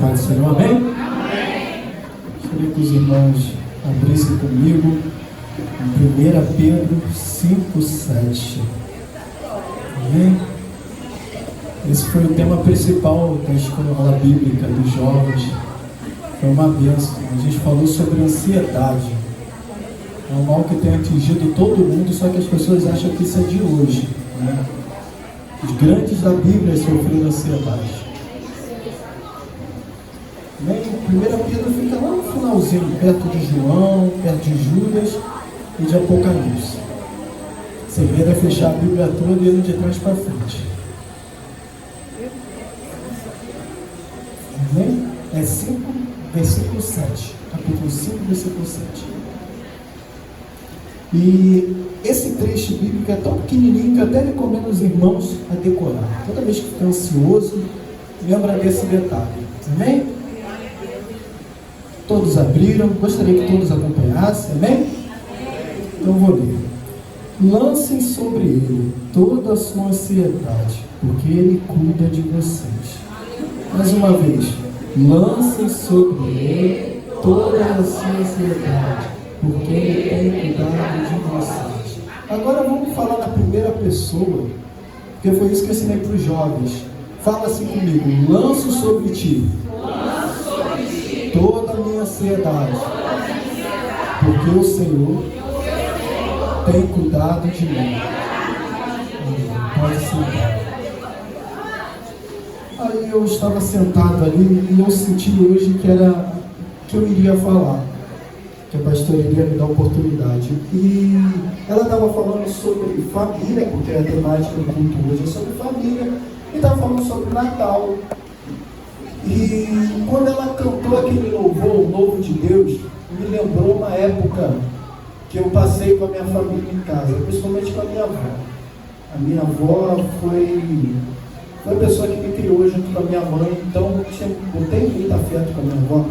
paz do Senhor, amém? Amém. Gostaria que os irmãos abrissem comigo em 1 Pedro 5:7. Amém? Esse foi o tema principal da escola bíblica dos jovens. Foi uma bênção. A gente falou sobre ansiedade. É um mal que tem atingido todo mundo, só que as pessoas acham que isso é de hoje, né? Os grandes da Bíblia sofreram ansiedade. Amém? 1 Pedro fica lá no finalzinho, perto de João, perto de Judas e de Apocalipse. Você vai fechar a Bíblia toda e indo de trás para frente. Amém? É 5, versículo 7. Capítulo 5, versículo 7. E esse trecho bíblico é tão pequenininho que eu até recomendo os irmãos a decorar. Toda vez que fica ansioso, lembra desse detalhe. Amém? Todos abriram, gostaria que todos acompanhassem. Amém? Então vou ler. Lancem sobre ele toda a sua ansiedade, porque ele cuida de vocês. Mais uma vez. Lancem sobre ele toda a sua ansiedade, porque ele tem cuidado de vocês. Agora vamos falar na primeira pessoa, porque foi isso que eu ensinei para os jovens. Fala assim comigo: lanço sobre ti toda a minha ansiedade, porque o Senhor tem cuidado de mim. Pode sentar. Aí eu estava sentado ali e eu senti hoje que eu iria falar, que a pastora iria me dar oportunidade. E ela estava falando sobre família, porque a temática do culto hoje é sobre família, e estava falando sobre Natal. E quando ela cantou aquele louvor, o Novo de Deus, me lembrou uma época que eu passei com a minha família em casa, principalmente com a minha avó. A minha avó foi a pessoa que me criou junto com a minha mãe, então eu tenho muito afeto com a minha avó.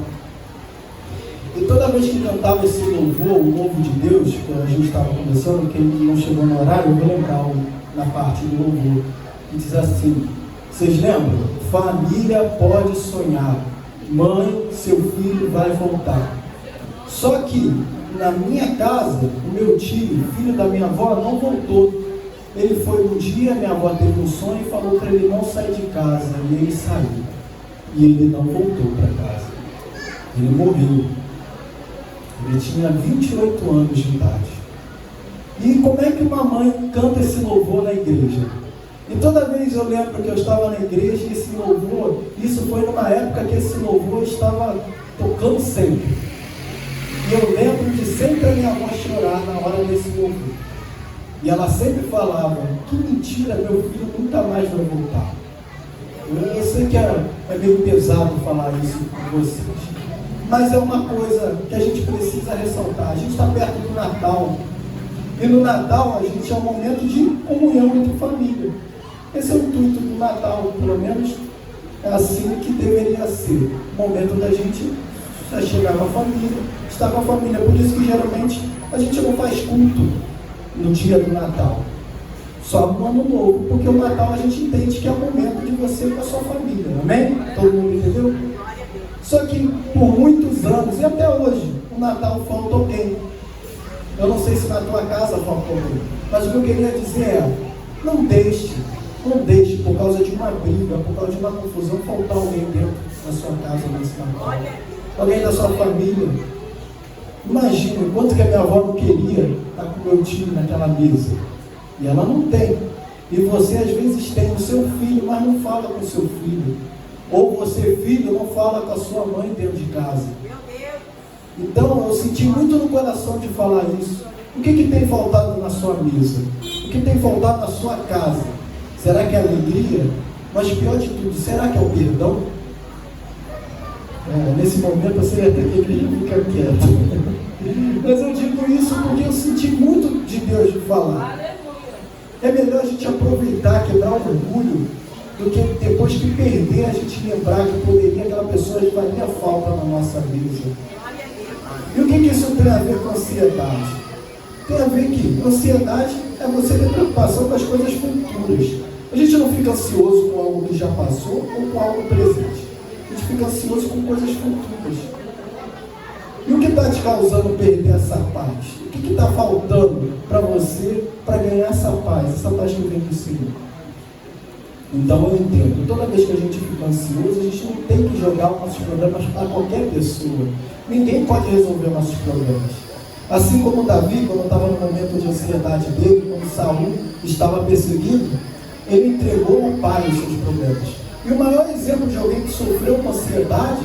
E toda vez que cantava esse louvor, o Novo de Deus, que a gente estava conversando, que ele não chegou no horário, eu vou lembrar na parte do louvor, que diz assim: vocês lembram? Família pode sonhar, mãe, seu filho vai voltar. Só que na minha casa, o meu tio, filho da minha avó, não voltou. Ele foi um dia, minha avó teve um sonho e falou para ele não sair de casa, e ele saiu. E ele não voltou para casa. Ele morreu. Ele tinha 28 anos de idade. E como é que uma mãe canta esse louvor na igreja? E toda vez eu lembro que eu estava na igreja e esse louvor, isso foi numa época que esse louvor estava tocando sempre. E eu lembro de sempre a minha avó chorar na hora desse louvor. E ela sempre falava: que mentira, meu filho nunca mais vai voltar. Eu sei que é meio pesado falar isso com vocês, mas é uma coisa que a gente precisa ressaltar. A gente está perto do Natal, e no Natal a gente é um momento de comunhão entre família. Esse é o intuito do Natal, pelo menos é assim que deveria ser. O momento da gente chegar com a família, estar com a família. Por isso que geralmente a gente não faz culto no dia do Natal, só no Ano Novo, porque o Natal a gente entende que é o momento de você com a sua família, amém? Todo mundo entendeu? Só que por muitos anos, e até hoje, o Natal falta alguém. Eu não sei se na tua casa falta alguém, mas o que eu queria dizer é: não deixe por causa de uma briga, por causa de uma confusão, faltar alguém dentro da sua casa nesse Natal. Alguém da sua família. Imagina o quanto que a minha avó não queria estar com o meu tio naquela mesa. E ela não tem. E você às vezes tem o seu filho, mas não fala com o seu filho. Ou você, filho, não fala com a sua mãe dentro de casa. Então eu senti muito no coração de falar isso. O que tem faltado na sua mesa? O que tem faltado na sua casa? Será que é alegria? Mas pior de tudo, será que é o perdão? Nesse momento você ia ter que ficar quieto. Mas eu digo isso porque eu senti muito de Deus de falar. É melhor a gente aproveitar, quebrar o orgulho, do que depois que perder a gente lembrar que poderia aquela pessoa faria falta na nossa mesa. E o que isso tem a ver com ansiedade? Tem a ver que ansiedade é você ter preocupação com as coisas futuras. A gente não fica ansioso com algo que já passou ou com algo presente. A gente fica ansioso com coisas futuras. E o que está te causando perder essa paz? O que está faltando para você para ganhar essa paz que vem do Senhor? Então eu entendo, toda vez que a gente fica ansioso, a gente não tem que jogar os nossos problemas para qualquer pessoa. Ninguém pode resolver nossos problemas. Assim como Davi, quando estava no momento de ansiedade dele, quando Saul estava perseguindo, ele entregou ao pai os seus problemas. E o maior exemplo de alguém que sofreu com ansiedade,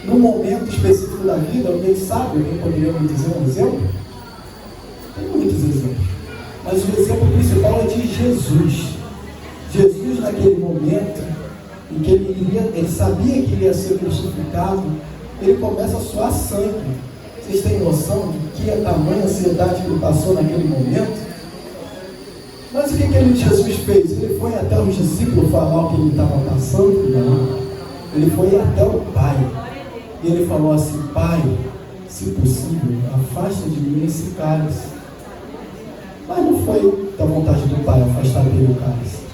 num momento específico da vida, alguém sabe, alguém poderia me dizer um exemplo? Tem muitos exemplos. Mas o exemplo principal é de Jesus. Jesus, naquele momento em que ele sabia que ele ia ser crucificado, ele começa a suar sangue. Vocês têm noção de que tamanha ansiedade que ele passou naquele momento? Mas o que Jesus fez? Ele foi até os discípulos falar o que ele estava passando? Não. Ele foi até o Pai. E ele falou assim: Pai, se possível, afasta de mim esse cálice. Mas não foi da vontade do Pai afastar dele o cálice.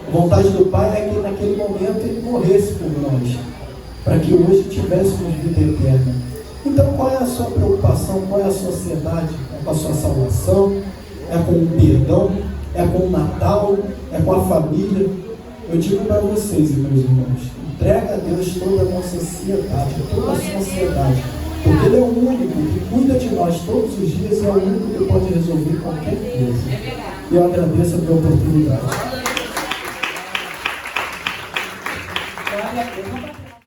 A vontade do Pai é que naquele momento ele morresse por nós, para que hoje tivéssemos vida eterna. Então qual é a sua preocupação? Qual é a sua ansiedade? É com a sua salvação? É com o perdão? É com o Natal? É com a família? Eu digo para vocês, meus irmãos, entrega a Deus toda a nossa ansiedade, toda a sua ansiedade, porque Ele é o único que cuida de nós todos os dias, é o único que pode resolver qualquer coisa. E eu agradeço a minha oportunidade.